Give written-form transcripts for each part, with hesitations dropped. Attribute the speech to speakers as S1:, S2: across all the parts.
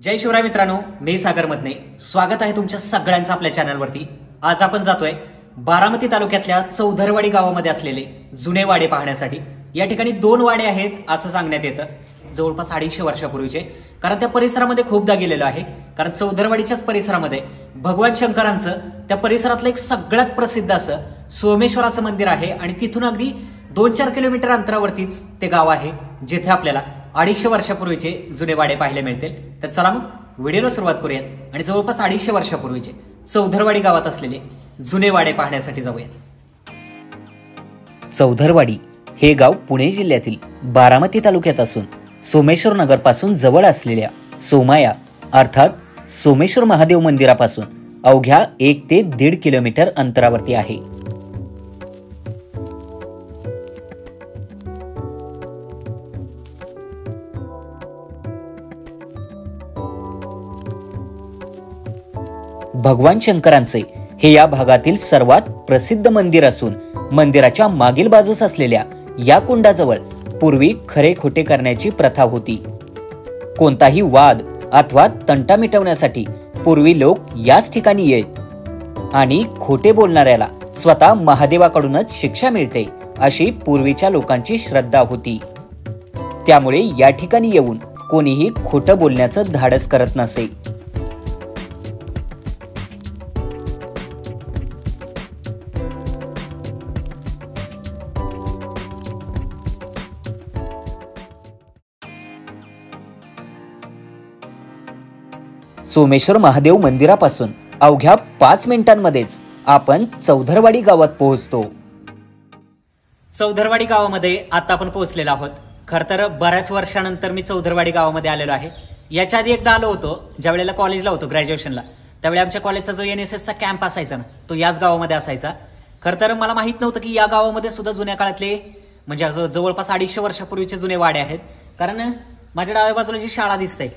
S1: जय शिवराय मित्रांनो, मी सागर मदने. स्वागत आहे तुमच्या सगळ्यांचं आपल्या चॅनलवरती. आज आपण जातोय बारामती तालुक्यातल्या चौधरवाडी गावामध्ये असलेले जुने वाडे पाहण्यासाठी. या ठिकाणी 2 वाडे आहेत असं सांगण्यात येतं, जवळपास 250 वर्षापूर्वीचे. कारण त्या परिसरामध्ये खूपदा गेलेलो आहे. कारण चौधरवाडीच्याच परिसरामध्ये भगवान शंकरांचं त्या परिसरातलं एक सगळ्यात प्रसिद्ध असं सोमेश्वराचं मंदिर आहे आणि तिथून अगदी 2-4 किलोमीटर अंतरावरतीच ते गाव आहे, जिथे आपल्याला 250 वर्षापूर्वीचे जुने वाडे पाहायला मिळतील. तर चला मग व्हिडिओला सुरुवात करूयात आणि जवळपास 250 वर्षापूर्वीचे चौधरवाडी गावात असलेले जुने वाडे पाहण्यासाठी जाऊयात.
S2: चौधरवाडी हे गाव पुणे जिल्ह्यातील बारामती तालुक्यात असून सोमेश्वर नगर पासून जवळ असलेल्या सोमाया अर्थात सोमेश्वर महादेव मंदिरापासून अवघ्या 1 ते 1.5 किलोमीटर अंतरावरती आहे. भगवान शंकरांचे हे या भागातील सर्वात प्रसिद्ध मंदिर असून मंदिराच्या मागील बाजूस असलेल्या या कुंडाजवळ पूर्वी खरे खोटे करण्याची प्रथा होती. कोणताही वाद अथवा तंटा मिटवण्यासाठी पूर्वी लोक याच ठिकाणी येत आणि खोटे बोलणाऱ्याला स्वतः महादेवाकडूनच शिक्षा मिळते अशी पूर्वीच्या लोकांची श्रद्धा होती. त्यामुळे या ठिकाणी येऊन कोणीही खोटं बोलण्याचं धाडस करत नसे. सोमेश्वर महादेव मंदिरापासून अवघ्या 5 मिनिटांमध्येच आपण चौधरवाडी गावात पोहोचतो.
S1: चौधरवाडी गावामध्ये आता आपण पोहोचलेलो आहोत. खर तर बऱ्याच वर्षानंतर मी चौधरवाडी गावामध्ये आलेलो आहे. याच्या आधी एकदा आलो होतो, ज्या वेळेला कॉलेजला होतो, ग्रॅज्युएशनला. त्यावेळी आमच्या कॉलेजचा जो एनएसएसचा कॅम्प असायचा ना, तो याच गावामध्ये असायचा. खर तर मला माहित नव्हतं की या गावामध्ये सुद्धा जुन्या काळातले म्हणजे जवळपास 250 वर्षापूर्वीचे जुने वाडे आहेत. कारण माझ्या डाव्या बाजूला जी शाळा दिसते,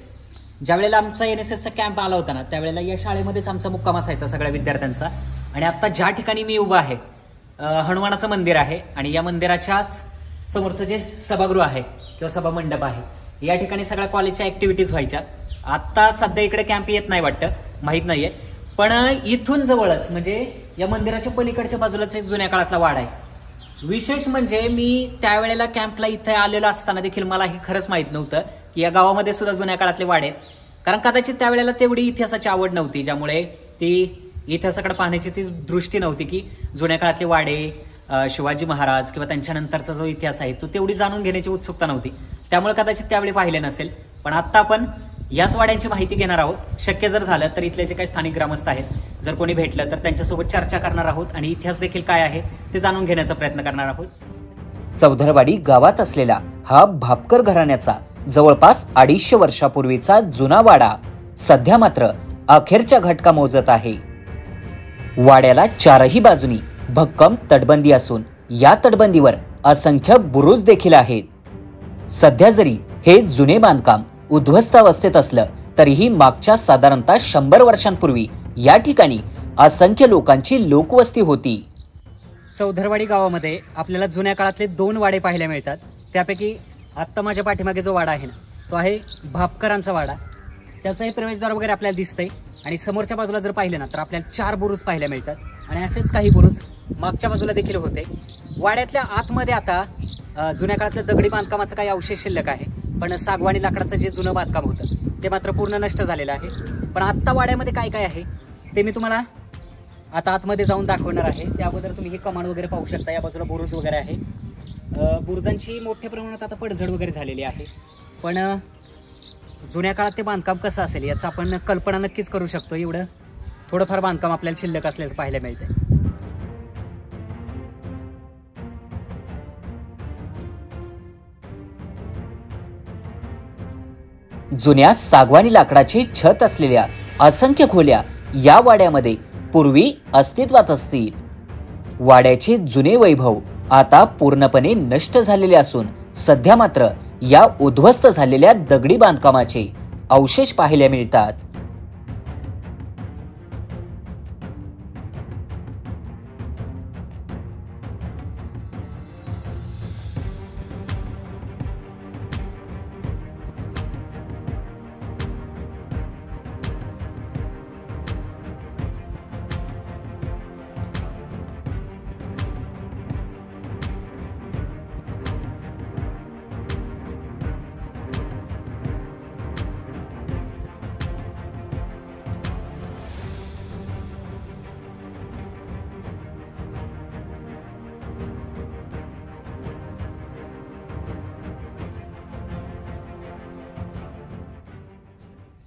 S1: ज्या वेळेला आमचा एनएसएसचा कॅम्प आला होता ना, त्यावेळेला या शाळेमध्येच आमचा मुक्काम असायचा सगळ्या विद्यार्थ्यांचा. आणि आता ज्या ठिकाणी मी उभा आहे, हनुमानाचं मंदिर आहे आणि या मंदिराच्याच समोरचं जे सभागृह आहे किंवा सभा मंडप आहे, या ठिकाणी सगळ्या कॉलेजच्या ऍक्टिव्हिटीज व्हायच्या. आता सध्या इकडे कॅम्प येत नाही वाटतं, माहित नाहीये. पण इथून जवळच म्हणजे या मंदिराच्या पलीकडच्या बाजूलाच एक जुन्या काळातला वाडा आहे. विशेष म्हणजे मी त्यावेळेला कॅम्पला इथे आलेलो असताना देखील मला हे खरंच माहित नव्हतं की या गावामध्ये सुद्धा जुन्या काळातले वाडे आहेत. कारण कदाचित त्यावेळेला तेवढी इतिहासाची आवड नव्हती, ज्यामुळे ती इतिहासाकडे पाहण्याची ती दृष्टी नव्हती की जुन्या काळातले वाडे, शिवाजी महाराज किंवा त्यांच्यानंतरचा जो इतिहास आहे तो तेवढी जाणून घेण्याची उत्सुकता नव्हती. त्यामुळे कदाचित त्यावेळी पाहिले नसेल. पण आता आपण याच वाड्यांची माहिती घेणार आहोत. शक्य जर झालं तर इथले जे काही स्थानिक ग्रामस्थ आहेत, जर कोणी भेटलं तर त्यांच्यासोबत चर्चा करणार आहोत आणि इतिहास देखील काय आहे ते जाणून घेण्याचा प्रयत्न करणार आहोत.
S2: चौधरवाडी गावात असलेला हा भापकर घराण्याचा जवळपास 250 वर्षापूर्वीचा जुना वाडा सध्या मात्र अखेरच्या घटका मोजत आहे. वाड्याला 4ही बाजूनी भक्कम तटबंदी असून या तटबंदीवर असंख्य बुरुज देखील आहेत. सध्या जरी हे जुने बांधकाम उद्ध्वस्त अवस्थेत असलं तरीही मागच्या साधारणतः 100 वर्षांपूर्वी या ठिकाणी असंख्य लोकांची लोकवस्ती होती.
S1: चौधरवाडी गावामध्ये आपल्याला जुन्या काळातले 2 वाडे पाहायला मिळतात. त्यापैकी आत्ता माझ्या पाठीमागे जो वाडा आहे ना, तो आहे भापकरांचा वाडा. त्याचंही प्रवेशद्वार वगैरे आपल्याला दिसतंय. आणि समोरच्या बाजूला जर पाहिलं ना तर आपल्याला 4 बुरुज पाहायला मिळतात आणि असेच काही बुरुज मागच्या बाजूला देखील होते. वाड्यातल्या आतमध्ये आता जुन्या काळातल्या दगडी बांधकामाचं काही अवशेष शिल्लक आहे, पण सागवानी लाकडाचं जे जुनं बांधकाम होतं ते मात्र पूर्ण नष्ट झालेलं आहे. पण आत्ता वाड्यामध्ये काय काय आहे ते मी तुम्हाला आता आतमध्ये जाऊन दाखवणार आहे. त्या अगोदर तुम्ही हे कमान वगैरे पाहू शकता. या बाजूला बुरुज वगैरे आहे. बुरुजांची मोठ्या प्रमाणात आता पडझड वगैरे झालेली आहे. पण जुन्या काळात ते बांधकाम कसं असेल याचं आपण कल्पना नक्कीच करू शकतो. एवढं थोडंफार बांधकाम आपल्याला शिल्लक असल्याचं पाहायला मिळतंय.
S2: जुन्या सागवानी लाकडाची छत असलेल्या असंख्य खोल्या या वाड्यामध्ये पूर्वी अस्तित्वात असतील. वाड्याचे जुने वैभव आता पूर्णपणे नष्ट झालेले असून सध्या मात्र या उद्ध्वस्त झालेल्या दगडी बांधकामाचे अवशेष पाहायला मिळतात.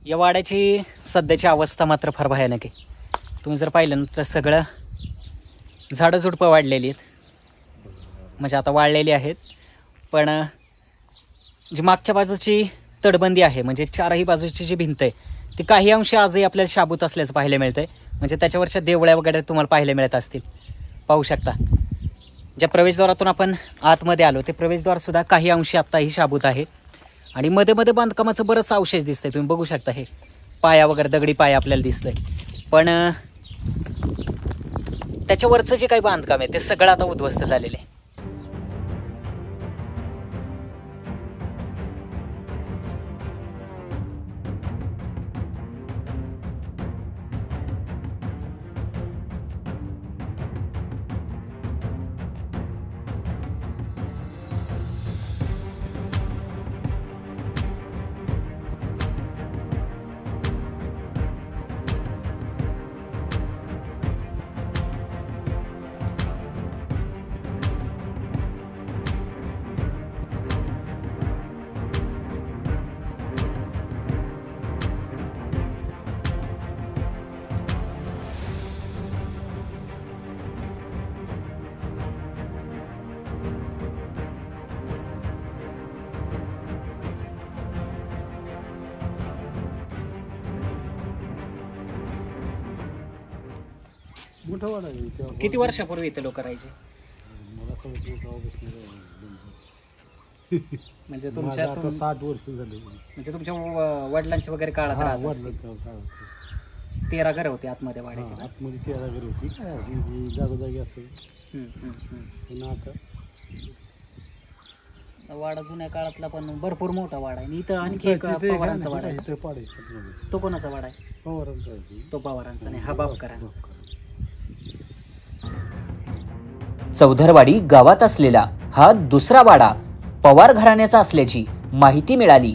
S1: या वाड्याची सध्याची अवस्था मात्र फार भयानक आहे. तुम्ही जर पाहिलं ना तर सगळं झाडं झुडपं वाढलेली आहेत, म्हणजे आता वाढलेली आहेत. पण जी मागच्या बाजूची तटबंदी आहे, म्हणजे चारही बाजूची जी भिंत आहे ती काही अंशी आजही आपल्याला शाबूत असल्याचं पाहायला मिळतं आहे. म्हणजे त्याच्यावरच्या देवळ्या वगैरे तुम्हाला पाहायला मिळत असतील. पाहू शकता ज्या प्रवेशद्वारातून आपण आतमध्ये आलो ते प्रवेशद्वारसुद्धा काही अंशी आत्ताही शाबूत आहे. आणि मध्ये मध्ये बांधकामाचं बरंच अवशेष दिसतंय, तुम्ही बघू शकता. हे पाया वगैरे दगडी पाया आपल्याला दिसतंय. पण त्याच्यावरचं जे काही बांधकाम आहे ते सगळं आता उद्ध्वस्त झालेलं आहे.
S3: मोठा वाडा आहे तेव्हा.
S1: किती वर्षापूर्वी इथे लोक राहायचे?
S3: मला कळत नाही तेव्हापासून
S1: म्हणजे
S3: माझं
S1: तुमच्या
S3: आता 60 वर्ष झाले.
S1: म्हणजे तुमच्या वडिलांच्या वगैरे काळात राहत असतील.
S3: वडिलांच्या काळात
S1: 13 घरं होती आतमध्ये वाड्याची.
S3: आतमध्ये 13 घरी होती. काय ही जागोजागी असेल. पुन्हा आता
S1: वाडा जुन्या काळातला पण भरपूर मोठा वाडा आहे. आणि इथं आणखी एक पवारांचा वाडा आहे.
S3: इथं पाडे आतमध्ये.
S1: तो कोणाचा वाडा आहे?
S3: पवारांचा आहे.
S1: तो पवारांचा नाही, हा बापकरांचा.
S2: चौधरवाडी गावात असलेला हा दुसरा वाडा पवार घराण्याचा असल्याची माहिती मिळाली.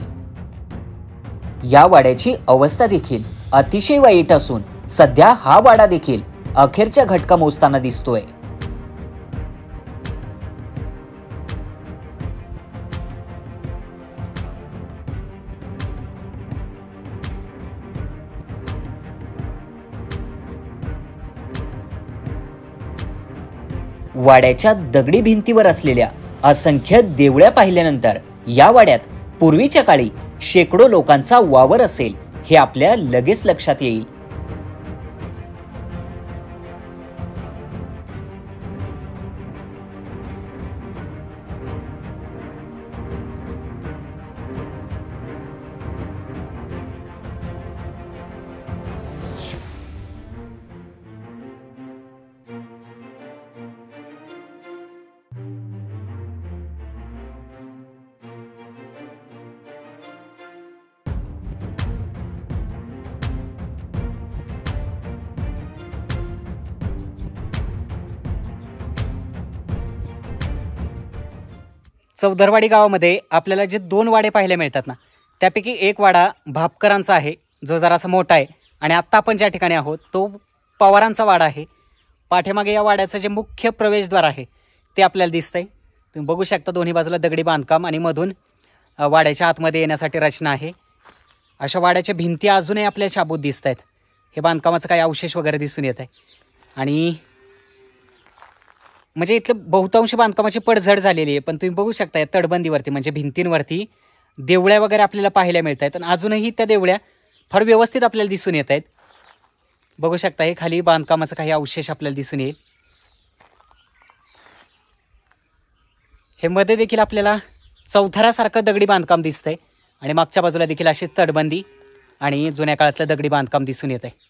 S2: या वाड्याची अवस्था देखील अतिशय वाईट असून सध्या हा वाडा देखील अखेरच्या घटका मोजताना दिसतोय. वाड्याच्या दगडी भिंतीवर असलेल्या असंख्य देवळ्या पाहिल्यानंतर या वाड्यात पूर्वीच्या काळी शेकडो लोकांचा वावर असेल हे आपल्या लगेच लक्षात येईल.
S1: चौधरवाडी गावामध्ये आपल्याला जे 2 वाडे पाहायला मिळतात ना, त्यापैकी एक वाडा भापकरांचा आहे जो जरासा मोठा आहे. आणि आत्ता आपण ज्या ठिकाणी आहोत तो पवारांचा वाडा आहे. पाठीमागे या वाड्याचं जे मुख्य प्रवेशद्वार आहे ते आपल्याला दिसतंय. तुम्ही बघू शकता दोन्ही बाजूला दगडी बांधकाम आणि मधून वाड्याच्या आतमध्ये येण्यासाठी रचना आहे. अशा वाड्याच्या भिंती अजूनही आपल्याला शाबूत दिसत आहेत. हे बांधकामाचं काही अवशेष वगैरे दिसून येत आहे. आणि म्हणजे इथलं बहुतांश बांधकामाची पडझड झालेली आहे. पण तुम्ही बघू शकता या तटबंदीवरती म्हणजे भिंतींवरती देवळ्या वगैरे आपल्याला पाहायला मिळत आहेत. आणि अजूनही त्या देवळ्या फार व्यवस्थित आपल्याला दिसून येत आहेत. बघू शकता हे खाली बांधकामाचं काही अवशेष आपल्याला दिसून येईल. हे मध्ये देखील आपल्याला चौथरासारखं दगडी बांधकाम दिसतंय. आणि मागच्या बाजूला देखील अशी तटबंदी आणि जुन्या काळातलं दगडी बांधकाम दिसून येत आहे.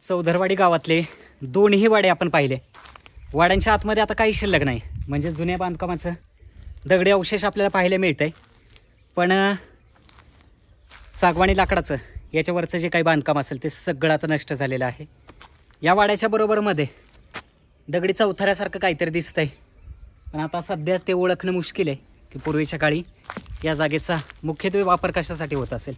S1: चौधरवाडी गावातले दोन्ही वाडे आपण पाहिले. वाड्यांच्या आतमध्ये आता काही शिल्लक नाही, म्हणजे जुन्या बांधकामाचं दगडी अवशेष आपल्याला पाहायला मिळतंय. पण सागवानी लाकडाचं याच्यावरचं जे काही बांधकाम असेल ते सगळं आता नष्ट झालेलं आहे. या वाड्याच्या बरोबरमध्ये दगडी चौथऱ्यासारखं काहीतरी दिसतंय, पण आता सध्या ते ओळखणं मुश्किल आहे की पूर्वीच्या काळी या जागेचा मुख्यत्वे वापर कशासाठी होत असेल.